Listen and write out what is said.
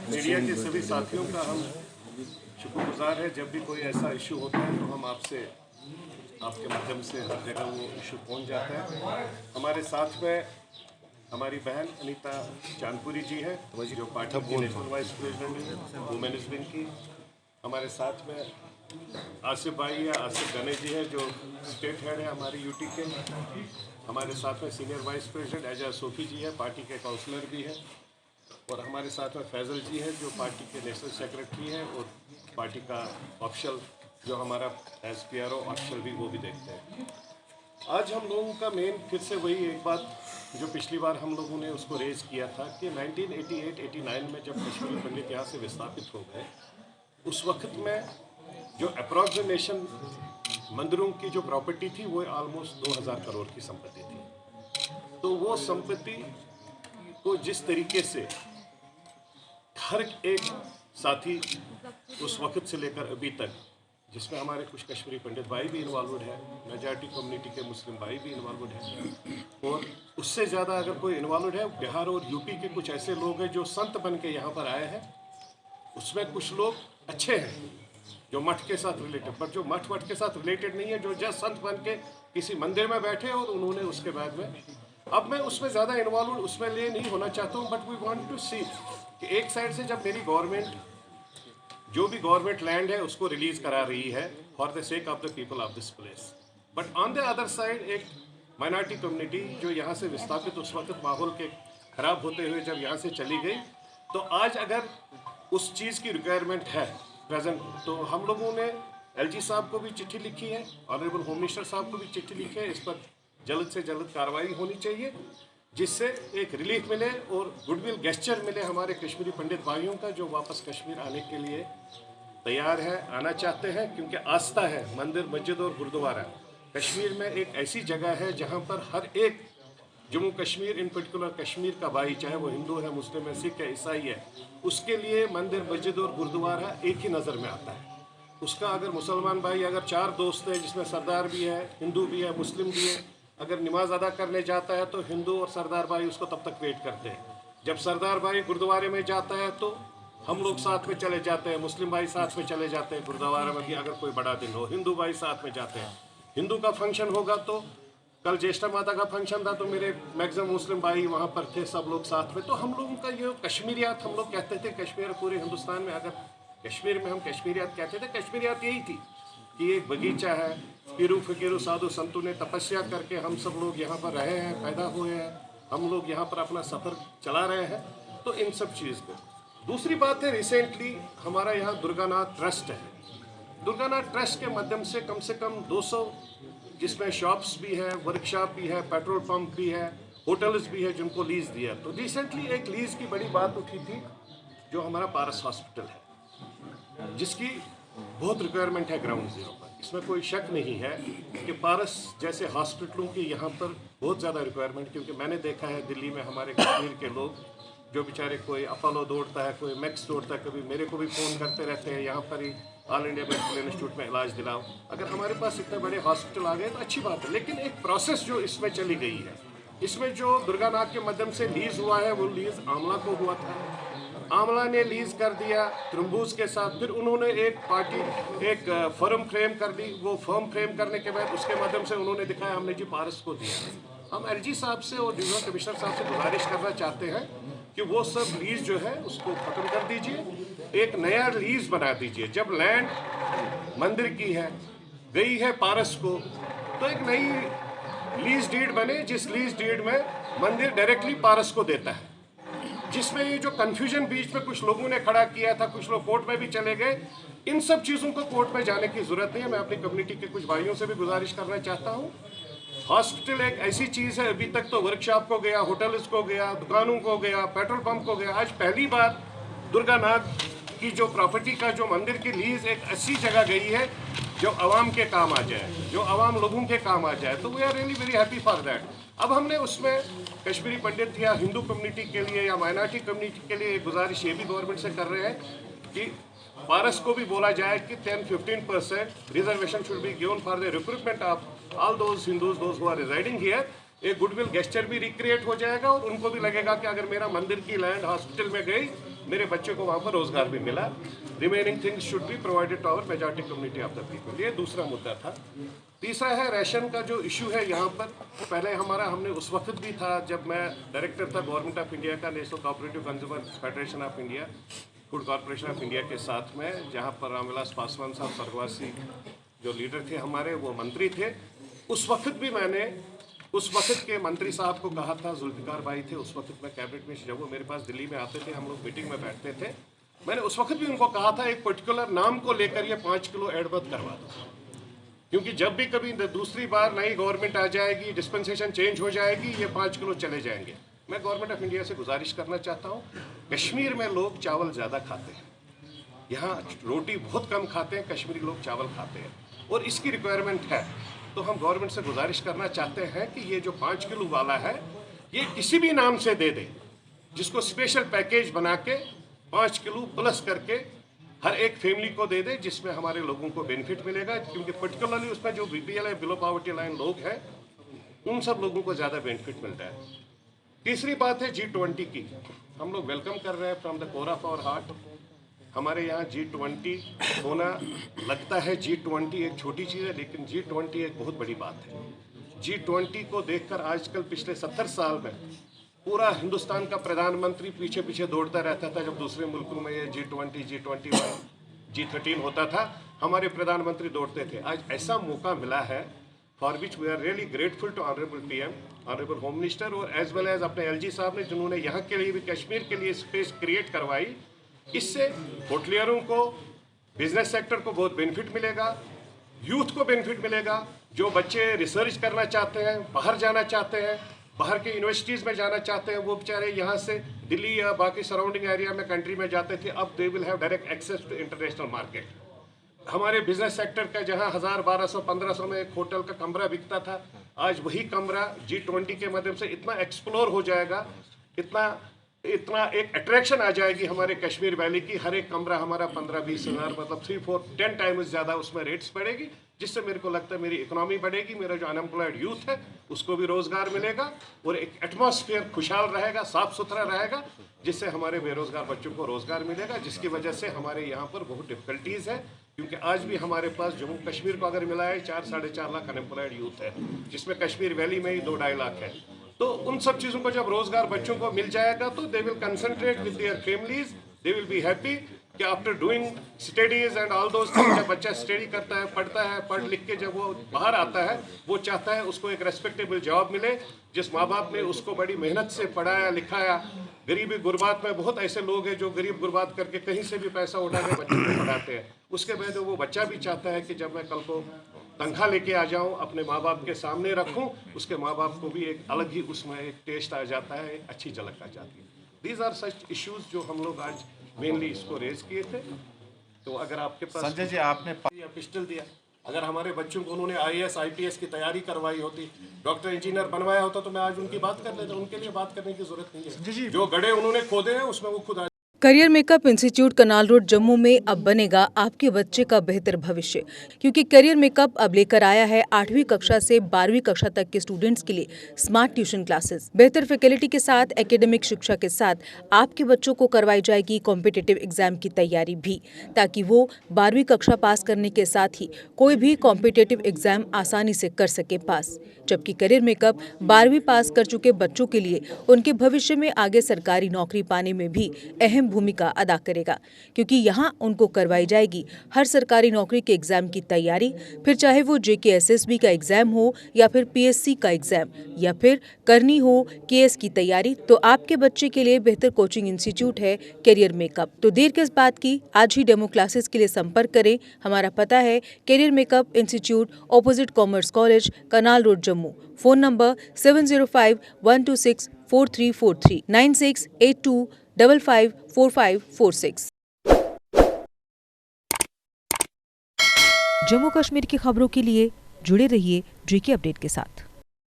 Media के सभी साथियों का हम शुक्रगुजार है। जब भी कोई ऐसा इशू होता है तो हम आपसे आपके माध्यम से हर जगह वो इशू पहुंच जाता है। हमारे साथ में हमारी बहन अनीता चांदपुरी जी है जो पार्टी की नेशनल वाइस प्रेसिडेंट है वुमेन्स विंग की। हमारे साथ में आसिफ भाई है, आसिफ गणेश जी है जो स्टेट हेड है हमारी यूटी के। हमारे साथ में senior vice president Ejaz Sofi ji है, पार्टी के काउंसलर भी है। और हमारे साथ में फैज़ल जी है जो पार्टी के नेशनल सेक्रेटरी हैं और पार्टी का ऑफिशियल जो हमारा SPRO ऑफिशियल भी वो भी देखते हैं। आज हम लोगों का मेन फिर से वही एक बात जो पिछली बार हम लोगों ने उसको रेज किया था कि 1988-89 में जब कश्मीरी पंडित यहाँ से विस्थापित हो गए उस वक्त में जो अप्रॉक्सीमेशन मंदिरों की जो प्रॉपर्टी थी वो ऑलमोस्ट 2000 करोड़ की संपत्ति थी। तो वो संपत्ति को जिस तरीके से हर एक साथी उस वक्त से लेकर अभी तक, जिसमें हमारे कुछ कश्मीरी पंडित भाई भी इन्वॉल्वड है, मेजॉरिटी कम्युनिटी के मुस्लिम भाई भी इन्वॉल्वड है, और उससे ज़्यादा अगर कोई इन्वॉल्वड है बिहार और यूपी के कुछ ऐसे लोग हैं जो संत बन के यहाँ पर आए हैं। उसमें कुछ लोग अच्छे हैं जो मठ के साथ रिलेटेड, पर जो मठ के साथ रिलेटेड नहीं है, जो जस्ट संत बन के किसी मंदिर में बैठे और उन्होंने उसके बाद में, अब मैं उसमें ज़्यादा इन्वॉल्व उसमें लिए नहीं होना चाहता हूँ। बट वी वांट टू सी कि एक साइड से जब मेरी गवर्नमेंट जो भी गवर्नमेंट लैंड है उसको रिलीज करा रही है for the sake of the people of this place, but on the other side एक माइनॉरिटी कम्युनिटी जो यहाँ से विस्थापित उस वक्त माहौल के खराब होते हुए जब यहाँ से चली गई, तो आज अगर उस चीज़ की रिक्वायरमेंट है प्रेजेंट, तो हम लोगों ने LG साहब को भी चिट्ठी लिखी है, ऑनरेबल होम मिनिस्टर साहब को भी चिट्ठी लिखी है। इस पर जल्द से जल्द कार्रवाई होनी चाहिए जिससे एक रिलीफ मिले और गुडविल गेस्चर मिले हमारे कश्मीरी पंडित भाइयों का जो वापस कश्मीर आने के लिए तैयार है, आना चाहते हैं, क्योंकि आस्था है। मंदिर, मस्जिद और गुरुद्वारा कश्मीर में एक ऐसी जगह है जहां पर हर एक जम्मू कश्मीर इन पर्टिकुलर कश्मीर का भाई, चाहे वो हिंदू है, मुस्लिम है, सिख है, ईसाई है, उसके लिए मंदिर, मस्जिद और गुरुद्वारा एक ही नज़र में आता है। उसका अगर मुसलमान भाई अगर 4 दोस्त हैं जिसमें सरदार भी है, हिंदू भी है, मुस्लिम भी है, अगर नमाज अदा करने जाता है तो हिंदू और सरदार भाई उसको तब तक वेट करते हैं। जब सरदार भाई गुरुद्वारे में जाता है तो हम लोग साथ में चले जाते हैं, मुस्लिम भाई साथ में चले जाते हैं। गुरुद्वारा में भी अगर कोई बड़ा दिन हो हिंदू भाई साथ में जाते हैं। हिंदू का फंक्शन होगा तो कल ज्येष्ठा माता का फंक्शन था तो मेरे मैक्सिमम मुस्लिम भाई वहाँ पर थे, सब लोग साथ में। तो हम लोगों का ये कश्मीरियात, हम लोग कहते थे कश्मीर, पूरे हिंदुस्तान में अगर कश्मीर में हम कश्मीरियात कहते थे, कश्मीरियात यही थी कि एक बगीचा है, पीरू फकीरू साधु संतों ने तपस्या करके हम सब लोग यहाँ पर रहे हैं, पैदा हुए हैं, हम लोग यहाँ पर अपना सफ़र चला रहे हैं। तो इन सब चीज़ को दूसरी बात है, रिसेंटली हमारा यहाँ दुर्गानाथ ट्रस्ट है। दुर्गानाथ ट्रस्ट के माध्यम से कम 200 जिसमें शॉप्स भी है, वर्कशॉप भी है, पेट्रोल पंप भी है, होटल्स भी है जिनको लीज दिया। तो रिसेंटली एक लीज की बड़ी बात उठी थी जो हमारा पारस हॉस्पिटल है, जिसकी बहुत रिक्वायरमेंट है ग्राउंड जीरो पर। इसमें कोई शक नहीं है कि पारस जैसे हॉस्पिटलों की यहाँ पर बहुत ज़्यादा रिक्वायरमेंट, क्योंकि मैंने देखा है दिल्ली में हमारे कश्मीर के लोग जो बेचारे कोई अपोलो दौड़ता है, कोई मैक्स दौड़ता है, कभी मेरे को भी फ़ोन करते रहते हैं यहाँ पर ही ऑल इंडिया मेडिकल इंस्टीट्यूट में इलाज दिलाओ। अगर हमारे पास इतने बड़े हॉस्पिटल आ गए तो अच्छी बात है, लेकिन एक प्रोसेस जो इसमें चली गई है, इसमें जो दुर्गानाथ के माध्यम से लीज हुआ है वो लीज आमला को हुआ था। आमला ने लीज कर दिया त्रिम्बूज के साथ, फिर उन्होंने एक फर्म फ्रेम कर दी। वो फर्म फ्रेम करने के बाद उसके माध्यम से उन्होंने दिखाया हमने जी पारस को दिया। हम LG साहब से और डिविजनल कमिश्नर साहब से गुजारिश करना चाहते हैं कि वो सब लीज जो है उसको ख़त्म कर दीजिए, एक नया लीज बना दीजिए। जब लैंड मंदिर की है, गई है पारस को, तो एक नई लीज डीड बने जिस लीज डीड में मंदिर डायरेक्टली पारस को देता है। जिसमें ये जो कन्फ्यूजन बीच में कुछ लोगों ने खड़ा किया था, कुछ लोग कोर्ट में भी चले गए, इन सब चीज़ों को कोर्ट में जाने की ज़रूरत नहीं है। मैं अपनी कम्युनिटी के कुछ भाइयों से भी गुजारिश करना चाहता हूँ। हॉस्पिटल एक ऐसी चीज़ है, अभी तक तो वर्कशॉप को गया, होटल्स को गया, दुकानों को गया, पेट्रोल पंप को गया। आज पहली बार दुर्गानाथ की जो प्रॉपर्टी का जो मंदिर की लीज एक ऐसी जगह गई है जो आवाम के काम आ जाए, जो आवाम लोगों के काम आ जाए, तो we are really very happy for that. अब हमने उसमें कश्मीरी पंडित या हिंदू कम्युनिटी के लिए या माइनॉरिटी कम्युनिटी के लिए एक गुजारिश ये भी गवर्नमेंट से कर रहे हैं कि पारस को भी बोला जाए कि 10-15% reservation should be given for the recruitment of all those Hindus those who are residing here. एक गुडविल गेस्चर भी रिक्रिएट हो जाएगा और उनको भी लगेगा कि अगर मेरा मंदिर की लैंड हॉस्पिटल में गई मेरे बच्चे को वहाँ पर रोजगार भी मिला। Remaining things should be provided to our majority community of the people. ये दूसरा मुद्दा था। तीसरा है राशन का जो इशू है यहाँ पर। पहले हमने उस वक्त भी था जब मैं डायरेक्टर था गवर्नमेंट ऑफ इंडिया का, national cooperative consumer federation of India, food corporation of India के साथ में, जहाँ पर रामविलास पासवान साहब स्वर्गवासी जो लीडर थे हमारे, वो मंत्री थे। उस वक्त भी मैंने उस वक्त के मंत्री साहब को कहा था, जुल्फिकार भाई थे उस वक्त में कैबिनेट में, जब वो मेरे पास दिल्ली में आते थे, हम लोग मीटिंग में बैठते थे, मैंने उस वक्त भी उनको कहा था एक पर्टिकुलर नाम को लेकर ये 5 किलो ऐड मत करवा दो, क्योंकि जब भी कभी दूसरी बार नई गवर्नमेंट आ जाएगी, डिस्पेंसेशन चेंज हो जाएगी, ये 5 किलो चले जाएंगे। मैं गवर्नमेंट ऑफ इंडिया से गुजारिश करना चाहता हूँ, कश्मीर में लोग चावल ज़्यादा खाते हैं, यहाँ रोटी बहुत कम खाते हैं, कश्मीरी लोग चावल खाते हैं और इसकी रिक्वायरमेंट है। तो हम गवर्नमेंट से गुजारिश करना चाहते हैं कि ये जो 5 किलो वाला है ये किसी भी नाम से दे दे, जिसको स्पेशल पैकेज बना के 5 किलो प्लस करके हर एक फैमिली को दे दे, जिसमें हमारे लोगों को बेनिफिट मिलेगा, क्योंकि पर्टिकुलरली उसमें जो बीपीएल है, बिलो पॉवर्टी लाइन लोग हैं, उन सब लोगों को ज़्यादा बेनिफिट मिलता है। तीसरी बात है G20 की। हम लोग वेलकम कर रहे हैं from the core of our heart. हमारे यहाँ G20 होना लगता है, G20 एक छोटी चीज़ है, लेकिन G20 एक बहुत बड़ी बात है। G20 को देखकर आजकल पिछले 70 साल में पूरा हिंदुस्तान का प्रधानमंत्री पीछे पीछे दौड़ता रहता था। जब दूसरे मुल्कों में ये G20, G21, G13 होता था, हमारे प्रधानमंत्री दौड़ते थे। आज ऐसा मौका मिला है, for which we are really grateful to honourable PM, honourable home minister और एज वेल एज अपने LG साहब ने, जिन्होंने यहाँ के लिए भी, कश्मीर के लिए स्पेस क्रिएट करवाई। इससे होटलियरों को, बिजनेस सेक्टर को बहुत बेनिफिट मिलेगा, यूथ को बेनिफिट मिलेगा। जो बच्चे रिसर्च करना चाहते हैं, बाहर जाना चाहते हैं, बाहर के यूनिवर्सिटीज़ में जाना चाहते हैं, वो बेचारे यहाँ से दिल्ली या बाकी सराउंडिंग एरिया में कंट्री में जाते थे, अब they will have direct access to international market. हमारे बिजनेस सेक्टर का जहाँ 1000, 1200, 1500 में एक होटल का कमरा बिकता था, आज वही कमरा G20 के माध्यम से इतना एक्सप्लोर हो जाएगा, इतना एक अट्रैक्शन आ जाएगी हमारे कश्मीर वैली की। हर एक कमरा हमारा 15-20 हज़ार, मतलब 3-4-10 टाइम्स ज़्यादा उसमें रेट्स बढ़ेगी, जिससे मेरे को लगता है मेरी इकोनॉमी बढ़ेगी, मेरा जो अनएम्प्लॉयड यूथ है उसको भी रोज़गार मिलेगा और एक एटमॉस्फेयर खुशहाल रहेगा, साफ़ सुथरा रहेगा, जिससे हमारे बेरोज़गार बच्चों को रोज़गार मिलेगा, जिसकी वजह से हमारे यहाँ पर बहुत डिफ़िकल्टीज़ है। क्योंकि आज भी हमारे पास जम्मू कश्मीर को अगर मिला है 4-4.5 लाख अनएम्प्लॉयड यूथ है, जिसमें कश्मीर वैली में ही 2-2.5 लाख है। तो उन सब चीज़ों को जब रोज़गार बच्चों को मिल जाएगा तो they will concentrate with their families, they will be happy कि after doing studies and all those things, जब बच्चा स्टडी करता है, पढ़ता है, पढ़ लिख के जब वो बाहर आता है, वो चाहता है उसको एक रेस्पेक्टेबल जॉब मिले, जिस माँ बाप ने उसको बड़ी मेहनत से पढ़ाया लिखाया। गरीबी गुरबात में बहुत ऐसे लोग हैं जो गरीब गुरबात करके कहीं से भी पैसा उठा के बच्चों को पढ़ाते हैं। उसके बाद वो बच्चा भी चाहता है कि जब मैं कल को तनख्वाह लेके आ जाऊं, अपने माँ बाप के सामने रखूं, उसके माँ बाप को भी एक अलग ही उसमें एक टेस्ट आ जाता है, एक अच्छी झलक आ जाती है। दीज आर सच इश्यूज जो हम लोग आज मेनली इसको रेज किए थे। तो अगर आपके पास संजय जी, आपने पिस्टल दिया, अगर हमारे बच्चों को उन्होंने IAS IPS की तैयारी करवाई होती, डॉक्टर इंजीनियर बनवाया होता, तो मैं आज उनकी बात कर लेता। उनके लिए बात करने की जरूरत नहीं है। जो गड्ढे उन्होंने खोदे हैं उसमें वो खुद करियर मेकअप इंस्टीट्यूट कनाल रोड जम्मू में अब बनेगा आपके बच्चे का बेहतर भविष्य, क्योंकि करियर मेकअप अब लेकर आया है 8वीं कक्षा से 12वीं कक्षा तक के स्टूडेंट्स के लिए स्मार्ट ट्यूशन क्लासेस। बेहतर फैकल्टी के साथ एकेडमिक शिक्षा के साथ आपके बच्चों को करवाई जाएगी कॉम्पिटिटिव एग्जाम की तैयारी भी, ताकि वो 12वीं कक्षा पास करने के साथ ही कोई भी कॉम्पिटिटिव एग्जाम आसानी से कर सके पास। जबकि करियर मेकअप 12वीं पास कर चुके बच्चों के लिए उनके भविष्य में आगे सरकारी नौकरी पाने में भी अहम भूमिका अदा करेगा, क्योंकि यहाँ उनको करवाई जाएगी हर सरकारी नौकरी के एग्जाम की तैयारी, फिर चाहे वो JKSSB का एग्जाम हो या फिर PSC का एग्जाम या फिर करनी हो KS की तैयारी। तो आपके बच्चे के लिए बेहतर कोचिंग इंस्टीट्यूट है करियर मेकअप। तो देर किस बात की, आज ही डेमो क्लासेस के लिए संपर्क करें। हमारा पता है career makeup institute, opposite commerce college, canal road Jammu. Phone number 7051264343 9682554546। Jammu Kashmir की खबरों के लिए जुड़े रहिए JK अपडेट के साथ।